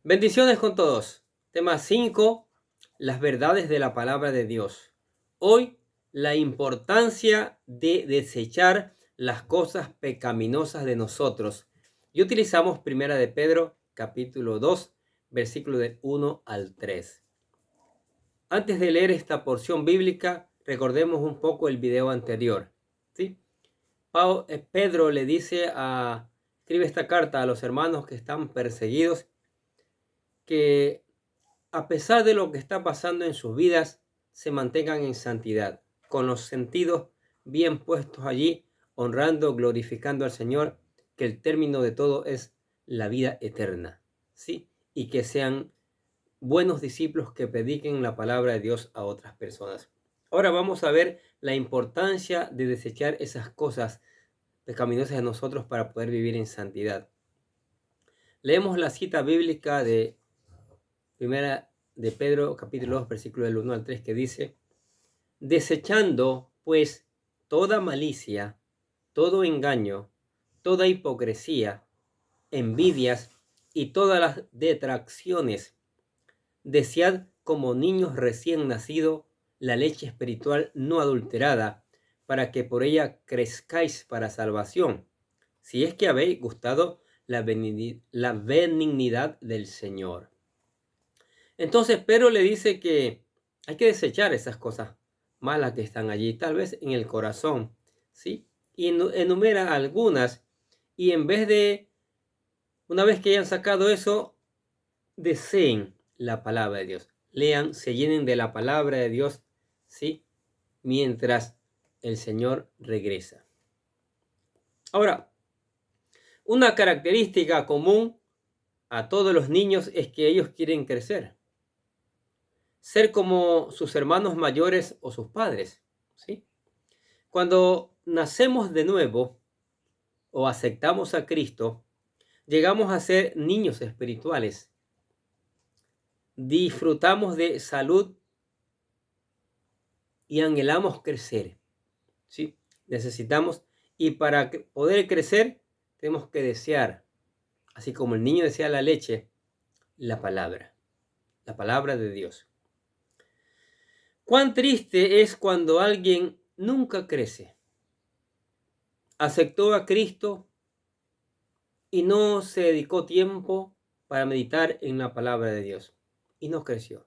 Bendiciones con todos. Tema 5: las verdades de la palabra de Dios. Hoy, la importancia de desechar las cosas pecaminosas de nosotros. Y utilizamos Primera de Pedro, capítulo 2, versículo de 1 al 3. Antes de leer esta porción bíblica, recordemos un poco el video anterior. ¿Sí? Pedro le escribe esta carta a los hermanos que están perseguidos, que a pesar de lo que está pasando en sus vidas, se mantengan en santidad, con los sentidos bien puestos allí, honrando, glorificando al Señor, que el término de todo es la vida eterna, ¿sí? Y que sean buenos discípulos que prediquen la palabra de Dios a otras personas. Ahora vamos a ver la importancia de desechar esas cosas pecaminosas de nosotros para poder vivir en santidad. Leemos la cita bíblica de Primera de Pedro, capítulo 2, versículo del 1 al 3, que dice: desechando, pues, toda malicia, todo engaño, toda hipocresía, envidias y todas las detracciones, desead como niños recién nacidos la leche espiritual no adulterada, para que por ella crezcáis para salvación, si es que habéis gustado la benignidad del Señor. Entonces Pedro le dice que hay que desechar esas cosas malas que están allí, tal vez en el corazón, ¿sí? Y enumera algunas, y en vez de, una vez que hayan sacado eso, deseen la palabra de Dios, lean, se llenen de la palabra de Dios, ¿sí? Mientras el Señor regresa. Ahora, una característica común a todos los niños es que ellos quieren crecer, ser como sus hermanos mayores o sus padres, ¿sí? Cuando nacemos de nuevo o aceptamos a Cristo, llegamos a ser niños espirituales. Disfrutamos de salud y anhelamos crecer, ¿sí? Necesitamos, y para poder crecer, tenemos que desear, así como el niño desea la leche, la palabra de Dios. Cuán triste es cuando alguien nunca crece. Aceptó a Cristo y no se dedicó tiempo para meditar en la palabra de Dios y no creció.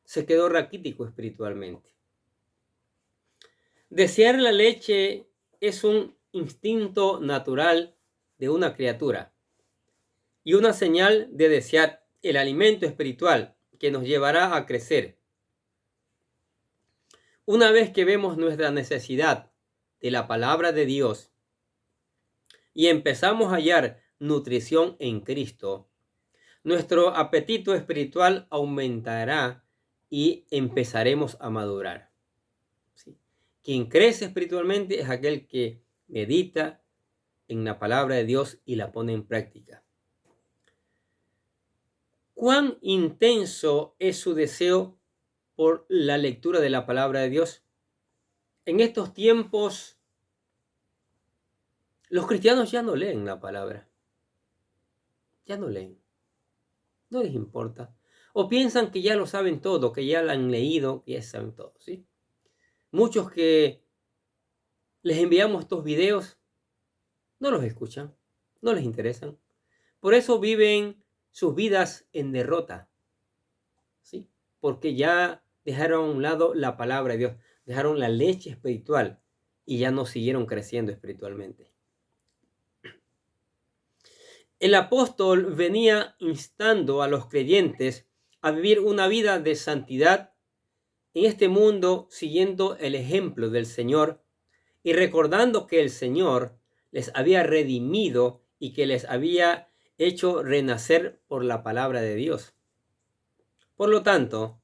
Se quedó raquítico espiritualmente. Desear la leche es un instinto natural de una criatura y una señal de desear el alimento espiritual que nos llevará a crecer. Una vez que vemos nuestra necesidad de la palabra de Dios y empezamos a hallar nutrición en Cristo, nuestro apetito espiritual aumentará y empezaremos a madurar. ¿Sí? Quien crece espiritualmente es aquel que medita en la palabra de Dios y la pone en práctica. ¿Cuán intenso es su deseo por la lectura de la palabra de Dios? En estos tiempos, los cristianos ya no leen la palabra. Ya no leen. No les importa. O piensan que ya lo saben todo, que ya lo han leído, que ya saben todo, ¿sí? Muchos que les enviamos estos videos no los escuchan, no les interesan. Por eso viven sus vidas en derrota, ¿sí? Porque ya dejaron a un lado la palabra de Dios, dejaron la leche espiritual y ya no siguieron creciendo espiritualmente. El apóstol venía instando a los creyentes a vivir una vida de santidad en este mundo, siguiendo el ejemplo del Señor y recordando que el Señor les había redimido y que les había hecho renacer por la palabra de Dios. Por lo tanto,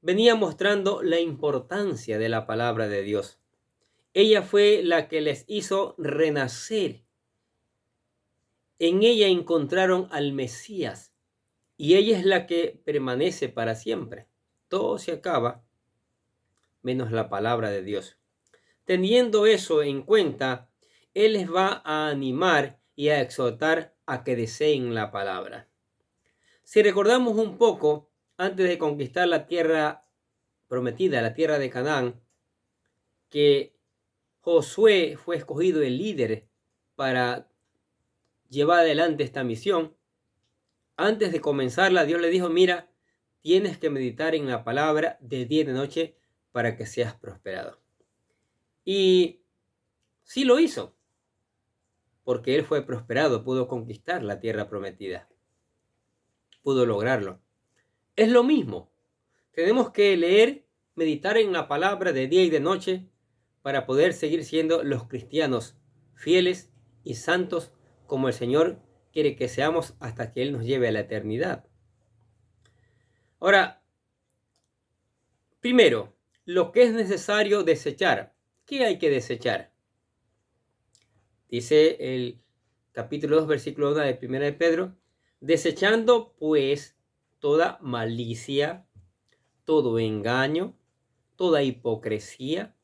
venía mostrando la importancia de la palabra de Dios. Ella fue la que les hizo renacer. En ella encontraron al Mesías y ella es la que permanece para siempre. Todo se acaba menos la palabra de Dios. Teniendo eso en cuenta, Él les va a animar y a exhortar a que deseen la palabra. Si recordamos un poco, antes de conquistar la tierra prometida, la tierra de Canaán, que Josué fue escogido el líder para llevar adelante esta misión, antes de comenzarla, Dios le dijo, mira, tienes que meditar en la palabra de día y de noche para que seas prosperado. Y sí lo hizo, porque él fue prosperado, pudo conquistar la tierra prometida, pudo lograrlo. Es lo mismo, tenemos que leer, meditar en la palabra de día y de noche para poder seguir siendo los cristianos fieles y santos como el Señor quiere que seamos hasta que Él nos lleve a la eternidad. Ahora, primero, lo que es necesario desechar. ¿Qué hay que desechar? Dice el capítulo 2, versículo 1 de 1 de Pedro, desechando pues toda malicia, todo engaño, toda hipocresía,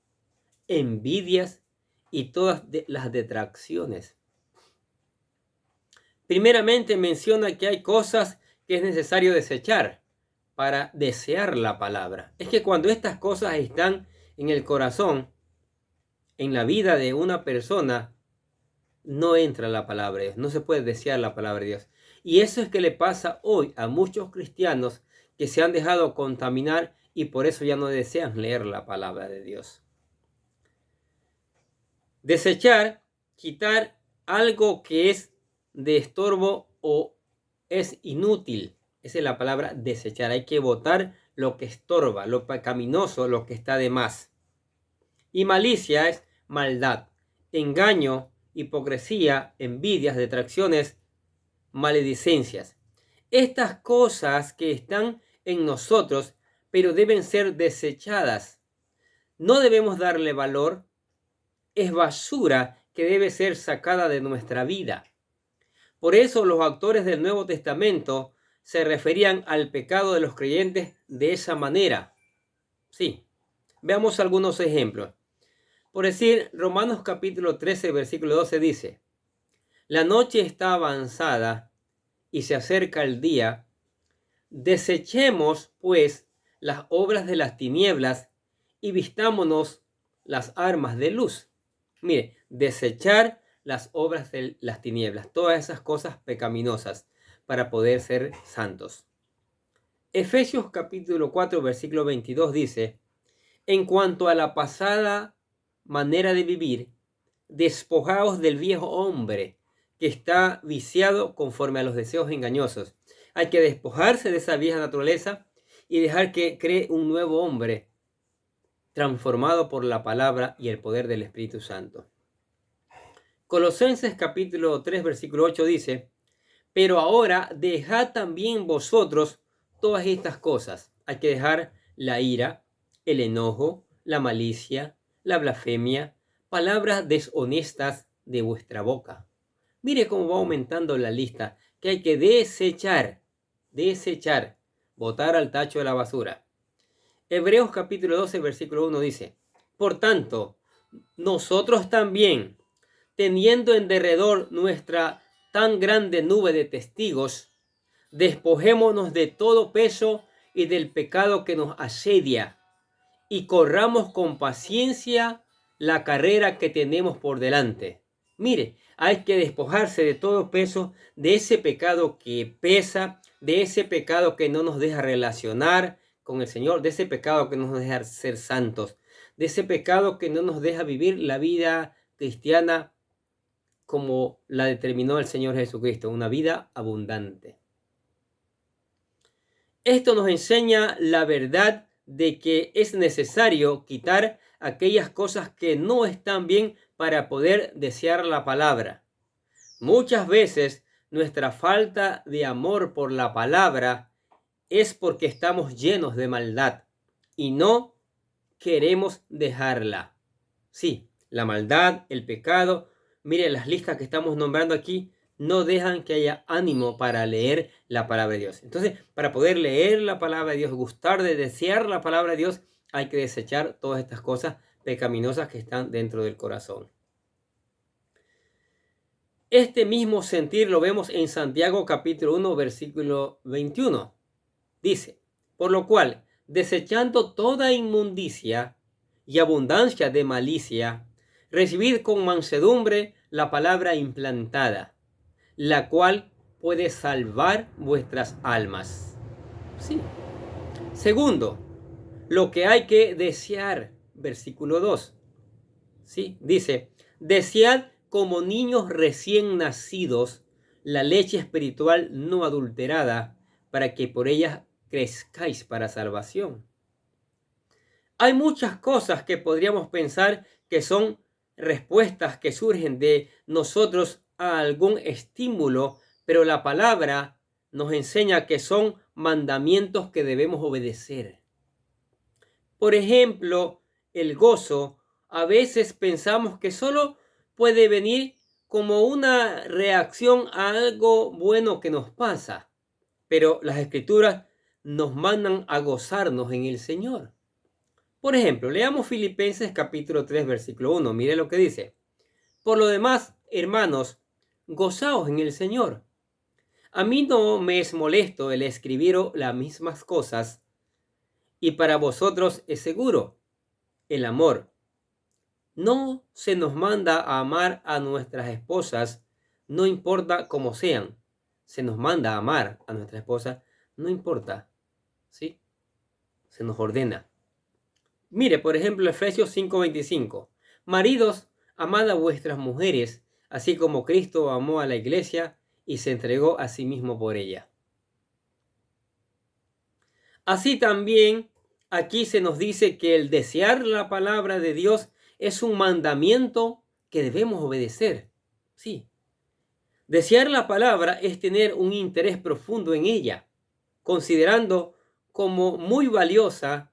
envidias y todas las detracciones. Primeramente menciona que hay cosas que es necesario desechar para desear la palabra. Es que cuando estas cosas están en el corazón, en la vida de una persona, no entra la palabra de Dios, no se puede desear la palabra de Dios. Y eso es que le pasa hoy a muchos cristianos que se han dejado contaminar y por eso ya no desean leer la palabra de Dios. Desechar, quitar algo que es de estorbo o es inútil. Esa es la palabra desechar. Hay que botar lo que estorba, lo pecaminoso, lo que está de más. Y malicia es maldad, engaño, hipocresía, envidias, detracciones, maledicencias. Estas cosas que están en nosotros, pero deben ser desechadas. No debemos darle valor. Es basura que debe ser sacada de nuestra vida. Por eso los autores del Nuevo Testamento se referían al pecado de los creyentes de esa manera. Sí, veamos algunos ejemplos. Por decir, Romanos capítulo 13, versículo 12 dice, la noche está avanzada y se acerca el día. Desechemos, pues, las obras de las tinieblas y vistámonos las armas de luz. Mire, desechar las obras de las tinieblas, todas esas cosas pecaminosas para poder ser santos. Efesios capítulo 4, versículo 22 dice, en cuanto a la pasada manera de vivir, despojaos del viejo hombre que está viciado conforme a los deseos engañosos. Hay que despojarse de esa vieja naturaleza y dejar que cree un nuevo hombre transformado por la palabra y el poder del Espíritu Santo. Colosenses capítulo 3 versículo 8 dice, pero ahora dejad también vosotros todas estas cosas. Hay que dejar la ira, el enojo, la malicia, la blasfemia, palabras deshonestas de vuestra boca. Mire cómo va aumentando la lista que hay que desechar, botar al tacho de la basura. Hebreos capítulo 12 versículo 1 dice, por tanto, nosotros también, teniendo en derredor nuestra tan grande nube de testigos, despojémonos de todo peso y del pecado que nos asedia, y corramos con paciencia la carrera que tenemos por delante. Mire, hay que despojarse de todo peso, de ese pecado que pesa, de ese pecado que no nos deja relacionar con el Señor, de ese pecado que no nos deja ser santos, de ese pecado que no nos deja vivir la vida cristiana como la determinó el Señor Jesucristo, una vida abundante. Esto nos enseña la verdad de que es necesario quitar aquellas cosas que no están bien para poder desear la palabra. Muchas veces nuestra falta de amor por la palabra es porque estamos llenos de maldad y no queremos dejarla. Sí, la maldad, el pecado, mire las listas que estamos nombrando aquí, no dejan que haya ánimo para leer la palabra de Dios. Entonces, para poder leer la palabra de Dios, gustar de desear la palabra de Dios, hay que desechar todas estas cosas pecaminosas que están dentro del corazón. Este mismo sentir lo vemos en Santiago capítulo 1, versículo 21. Dice, por lo cual, desechando toda inmundicia y abundancia de malicia, recibid con mansedumbre la palabra implantada, la cual puede salvar vuestras almas. Sí. Segundo, lo que hay que desear, versículo 2. ¿Sí? Dice, desead como niños recién nacidos la leche espiritual no adulterada, para que por ella crezcáis para salvación. Hay muchas cosas que podríamos pensar que son respuestas que surgen de nosotros a algún estímulo, pero la palabra nos enseña que son mandamientos que debemos obedecer. Por ejemplo, el gozo, a veces pensamos que solo puede venir como una reacción a algo bueno que nos pasa, pero las escrituras nos mandan a gozarnos en el Señor. Por ejemplo, leamos Filipenses capítulo 3, versículo 1. Mire lo que dice. Por lo demás, hermanos, gozaos en el Señor. A mí no me es molesto el escribiros las mismas cosas, y para vosotros es seguro el amor. No se nos manda a amar a nuestras esposas, no importa cómo sean. Se nos manda a amar a nuestra esposa, no importa, ¿sí? Se nos ordena. Mire, por ejemplo, Efesios 5:25. Maridos, amad a vuestras mujeres, así como Cristo amó a la iglesia y se entregó a sí mismo por ella. Así también, aquí se nos dice que el desear la palabra de Dios es un mandamiento que debemos obedecer. Sí. Desear la palabra es tener un interés profundo en ella, considerando como muy valiosa,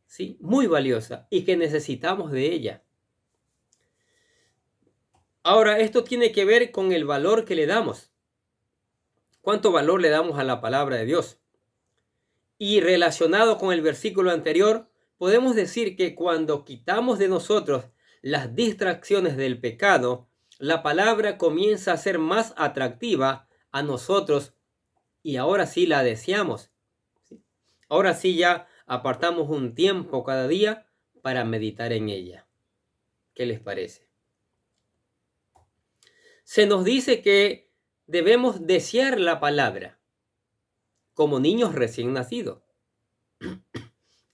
sí, muy valiosa, y que necesitamos de ella. Ahora, esto tiene que ver con el valor que le damos. ¿Cuánto valor le damos a la palabra de Dios? Y relacionado con el versículo anterior, podemos decir que cuando quitamos de nosotros las distracciones del pecado, la palabra comienza a ser más atractiva a nosotros y ahora sí la deseamos. Ahora sí ya apartamos un tiempo cada día para meditar en ella. ¿Qué les parece? Se nos dice que debemos desear la palabra como niños recién nacidos.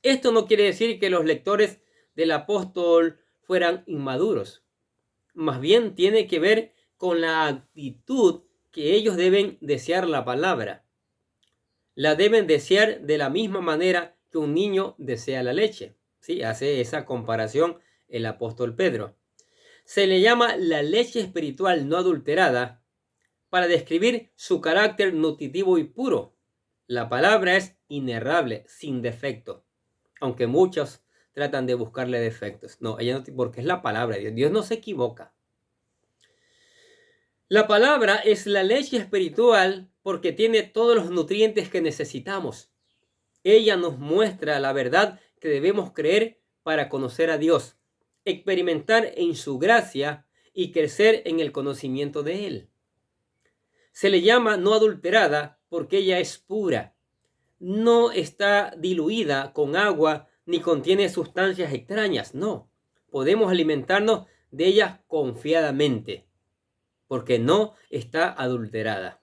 Esto no quiere decir que los lectores del apóstol fueran inmaduros. Más bien tiene que ver con la actitud que ellos deben desear la palabra. La deben desear de la misma manera que un niño desea la leche. ¿Sí? Hace esa comparación el apóstol Pedro. Se le llama la leche espiritual no adulterada para describir su carácter nutritivo y puro. La palabra es inerrable, sin defecto, aunque muchos tratan de buscarle defectos. No, ella no, porque es la palabra de Dios. Dios no se equivoca. La palabra es la leche espiritual porque tiene todos los nutrientes que necesitamos. Ella nos muestra la verdad que debemos creer para conocer a Dios, experimentar en su gracia y crecer en el conocimiento de Él. Se le llama no adulterada porque ella es pura, no está diluida con agua ni contiene sustancias extrañas, no. Podemos alimentarnos de ella confiadamente porque no está adulterada.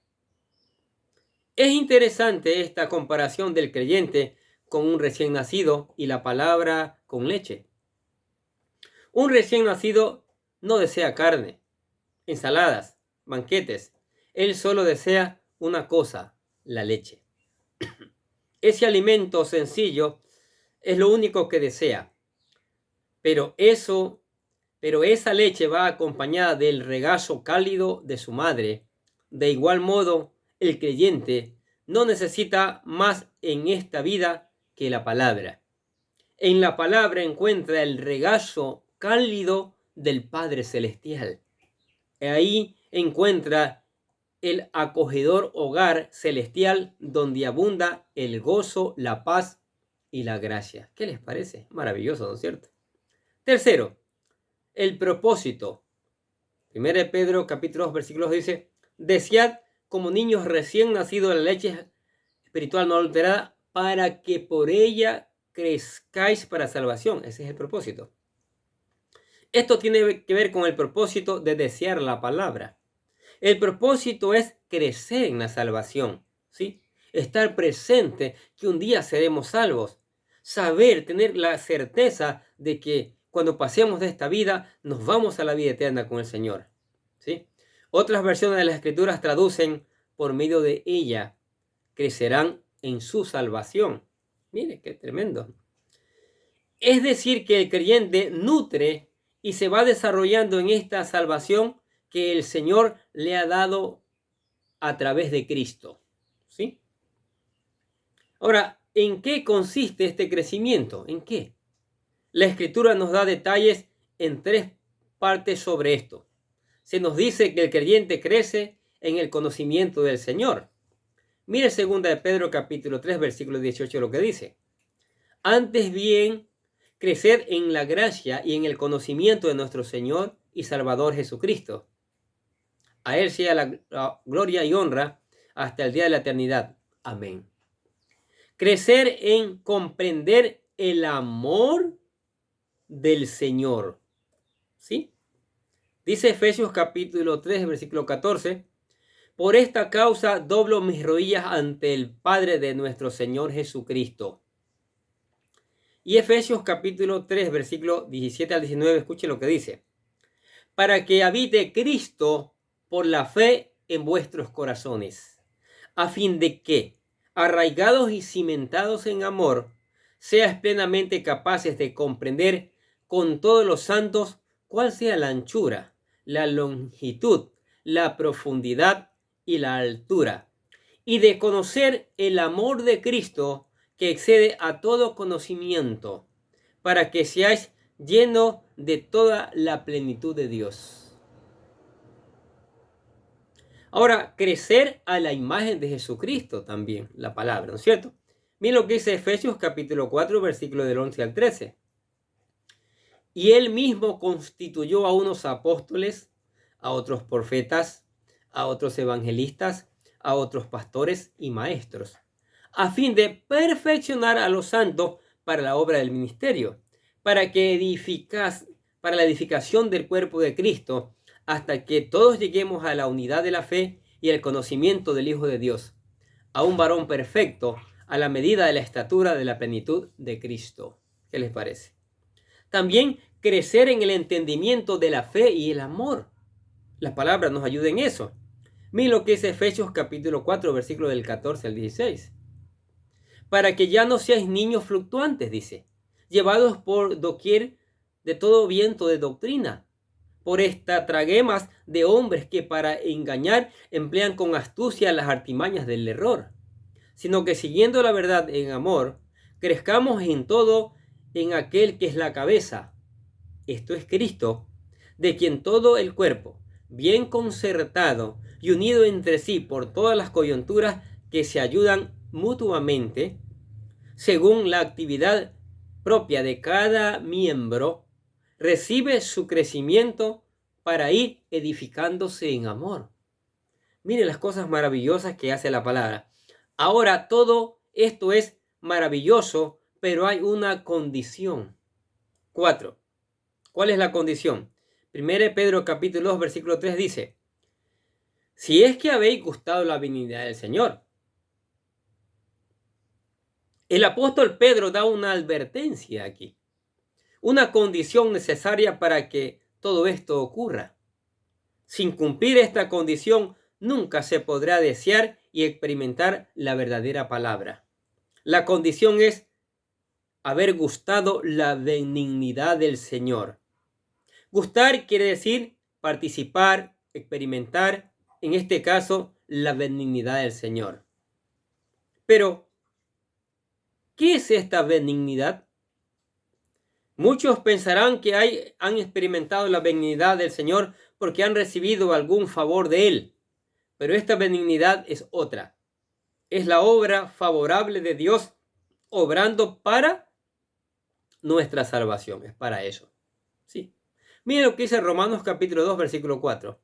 Es interesante esta comparación del creyente con un recién nacido y la palabra con leche. Un recién nacido no desea carne, ensaladas, banquetes. Él solo desea una cosa, la leche. Ese alimento sencillo es lo único que desea. Pero esa leche va acompañada del regazo cálido de su madre. De igual modo, el creyente no necesita más en esta vida que la palabra. En la palabra encuentra el regazo cálido del Padre Celestial. Ahí encuentra el acogedor hogar celestial donde abunda el gozo, la paz y la gracia. ¿Qué les parece? Maravilloso, ¿no es cierto? Tercero, el propósito. 1 Pedro capítulo 2 versículos dice: desead como niños recién nacidos la leche espiritual no adulterada, para que por ella crezcáis para salvación. Ese es el propósito. Esto tiene que ver con el propósito de desear la palabra. El propósito es crecer en la salvación, ¿sí? Estar presente que un día seremos salvos. Saber, tener la certeza de que cuando pasemos de esta vida nos vamos a la vida eterna con el Señor, ¿sí? Otras versiones de las Escrituras traducen: por medio de ella crecerán en su salvación. Mire qué tremendo. Es decir, que el creyente nutre y se va desarrollando en esta salvación que el Señor le ha dado a través de Cristo, ¿sí? Ahora, ¿en qué consiste este crecimiento? ¿En qué? La Escritura nos da detalles en 3 partes sobre esto. Se nos dice que el creyente crece en el conocimiento del Señor. Mire 2 de Pedro capítulo 3 versículo 18 lo que dice: antes bien, crecer en la gracia y en el conocimiento de nuestro Señor y Salvador Jesucristo. A Él sea la gloria y honra hasta el día de la eternidad. Amén. Crecer en comprender el amor del Señor, ¿sí? Dice Efesios capítulo 3, versículo 14: por esta causa doblo mis rodillas ante el Padre de nuestro Señor Jesucristo. Y Efesios capítulo 3, versículo 17 al 19, escuche lo que dice: para que habite Cristo por la fe en vuestros corazones, a fin de que, arraigados y cimentados en amor, seas plenamente capaces de comprender con todos los santos cuál sea la anchura, la longitud, la profundidad y la altura, y de conocer el amor de Cristo que excede a todo conocimiento, para que seáis llenos de toda la plenitud de Dios. Ahora, crecer a la imagen de Jesucristo también, la palabra, ¿no es cierto? Miren lo que dice Efesios capítulo 4, versículo del 11 al 13. Y él mismo constituyó a unos apóstoles, a otros profetas, a otros evangelistas, a otros pastores y maestros, a fin de perfeccionar a los santos para la obra del ministerio, para la edificación del cuerpo de Cristo, hasta que todos lleguemos a la unidad de la fe y el conocimiento del Hijo de Dios, a un varón perfecto, a la medida de la estatura de la plenitud de Cristo. ¿Qué les parece? También crecer en el entendimiento de la fe y el amor. La palabra nos ayuda en eso. Miren lo que es Efesios capítulo 4, versículo del 14 al 16. Para que ya no seáis niños fluctuantes, dice, llevados por doquier de todo viento de doctrina, por estratagemas de hombres que para engañar emplean con astucia las artimañas del error, sino que siguiendo la verdad en amor, crezcamos en todo en aquel que es la cabeza, esto es Cristo, de quien todo el cuerpo, bien concertado y unido entre sí por todas las coyunturas que se ayudan mutuamente, según la actividad propia de cada miembro, recibe su crecimiento para ir edificándose en amor. Mire las cosas maravillosas que hace la palabra. Ahora todo esto es maravilloso, pero hay una condición. 4. ¿Cuál es la condición? 1 Pedro capítulo 2 versículo 3 dice: si es que habéis gustado la benignidad del Señor. El apóstol Pedro da una advertencia aquí, una condición necesaria para que todo esto ocurra. Sin cumplir esta condición, nunca se podrá desear y experimentar la verdadera palabra. La condición es haber gustado la benignidad del Señor. Gustar quiere decir participar, experimentar, en este caso, la benignidad del Señor. Pero, ¿qué es esta benignidad? Muchos pensarán que han experimentado la benignidad del Señor porque han recibido algún favor de Él. Pero esta benignidad es otra. Es la obra favorable de Dios obrando para nuestra salvación. Es para eso. Sí. Miren lo que dice Romanos capítulo 2, versículo 4.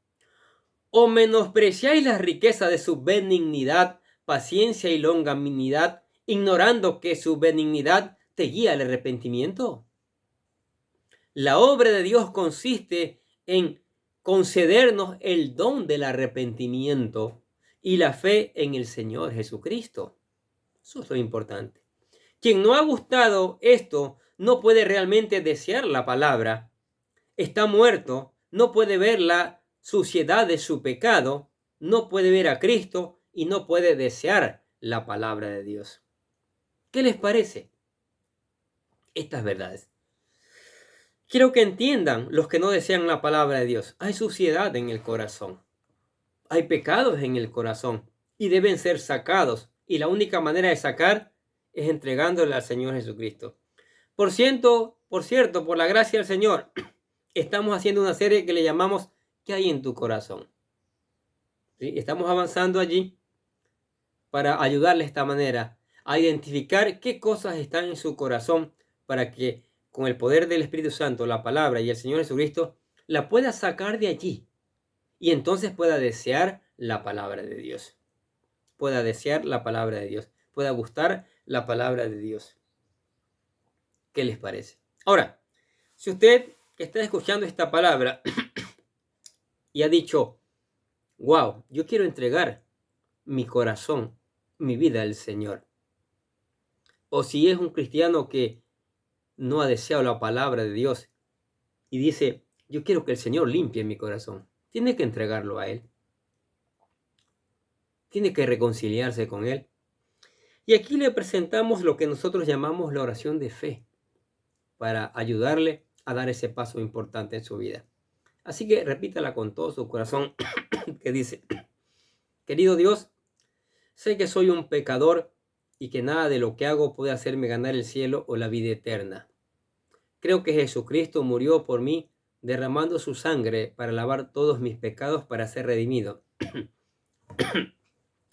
¿O menospreciáis la riqueza de su benignidad, paciencia y longanimidad, ignorando que su benignidad te guía al arrepentimiento? La obra de Dios consiste en concedernos el don del arrepentimiento y la fe en el Señor Jesucristo. Eso es lo importante. Quien no ha gustado esto no puede realmente desear la palabra. Está muerto, no puede ver la suciedad de su pecado, no puede ver a Cristo y no puede desear la palabra de Dios. ¿Qué les parece estas verdades? Quiero que entiendan los que no desean la palabra de Dios. Hay suciedad en el corazón. Hay pecados en el corazón y deben ser sacados. Y la única manera de sacar es entregándole al Señor Jesucristo. Por cierto, por la gracia del Señor, estamos haciendo una serie que le llamamos ¿Qué hay en tu corazón? ¿Sí? Estamos avanzando allí para ayudarle de esta manera a identificar qué cosas están en su corazón para que con el poder del Espíritu Santo, la palabra y el Señor Jesucristo, la pueda sacar de allí y entonces pueda desear la palabra de Dios. Pueda desear la palabra de Dios. Pueda gustar la palabra de Dios. ¿Qué les parece? Ahora, si usted está escuchando esta palabra y ha dicho, wow, yo quiero entregar mi corazón, mi vida al Señor. O si es un cristiano que no ha deseado la palabra de Dios y dice, yo quiero que el Señor limpie mi corazón. Tiene que entregarlo a Él. Tiene que reconciliarse con Él. Y aquí le presentamos lo que nosotros llamamos la oración de fe para ayudarle a dar ese paso importante en su vida. Así que repítala con todo su corazón que dice, querido Dios, sé que soy un pecador y que nada de lo que hago puede hacerme ganar el cielo o la vida eterna. Creo que Jesucristo murió por mí, derramando su sangre para lavar todos mis pecados para ser redimido.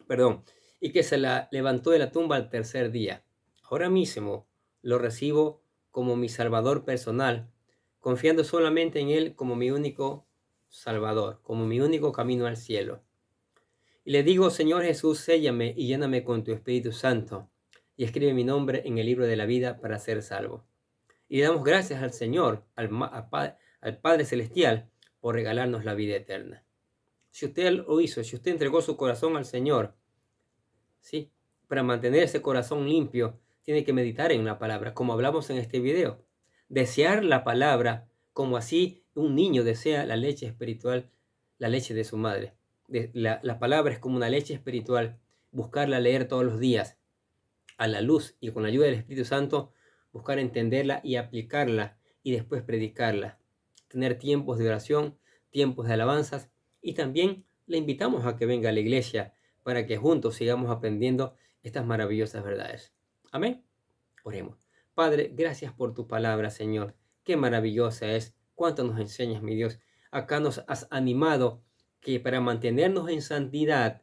Perdón. Y que se la levantó de la tumba al tercer día. Ahora mismo lo recibo como mi Salvador personal, confiando solamente en Él como mi único Salvador, como mi único camino al cielo. Y le digo, Señor Jesús, séllame y lléname con tu Espíritu Santo, y escribe mi nombre en el libro de la vida para ser salvo. Y le damos gracias al Señor, al Padre Celestial, por regalarnos la vida eterna. Si usted lo hizo, si usted entregó su corazón al Señor, ¿sí? Para mantener ese corazón limpio, tiene que meditar en la palabra, como hablamos en este video. Desear la palabra, como así un niño desea la leche espiritual, la leche de su madre. La palabra es como una leche espiritual, buscarla leer todos los días, a la luz y con la ayuda del Espíritu Santo, buscar entenderla y aplicarla y después predicarla. Tener tiempos de oración, tiempos de alabanzas y también le invitamos a que venga a la iglesia para que juntos sigamos aprendiendo estas maravillosas verdades. Amén. Oremos. Padre, gracias por tu palabra, Señor. Qué maravillosa es. Cuánto nos enseñas, mi Dios. Acá nos has animado que para mantenernos en santidad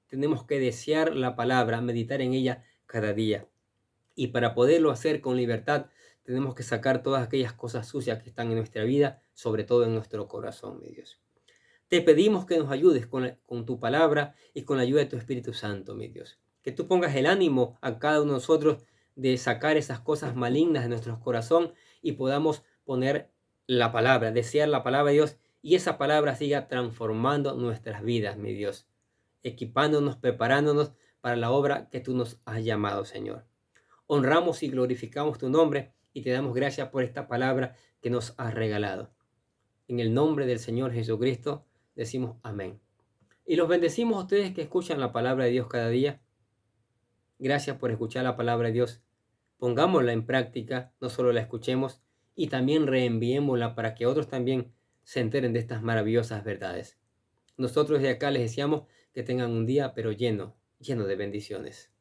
tenemos que desear la palabra, meditar en ella cada día. Y para poderlo hacer con libertad, tenemos que sacar todas aquellas cosas sucias que están en nuestra vida, sobre todo en nuestro corazón, mi Dios. Te pedimos que nos ayudes con tu palabra y con la ayuda de tu Espíritu Santo, mi Dios. Que tú pongas el ánimo a cada uno de nosotros de sacar esas cosas malignas de nuestro corazón y podamos poner la palabra, desear la palabra de Dios y esa palabra siga transformando nuestras vidas, mi Dios, equipándonos, preparándonos para la obra que tú nos has llamado, Señor. Honramos y glorificamos tu nombre y te damos gracias por esta palabra que nos has regalado. En el nombre del Señor Jesucristo decimos amén. Y los bendecimos a ustedes que escuchan la palabra de Dios cada día. Gracias por escuchar la palabra de Dios. Pongámosla en práctica, no solo la escuchemos, y también reenviémosla para que otros también se enteren de estas maravillosas verdades. Nosotros de acá les deseamos que tengan un día pero lleno de bendiciones.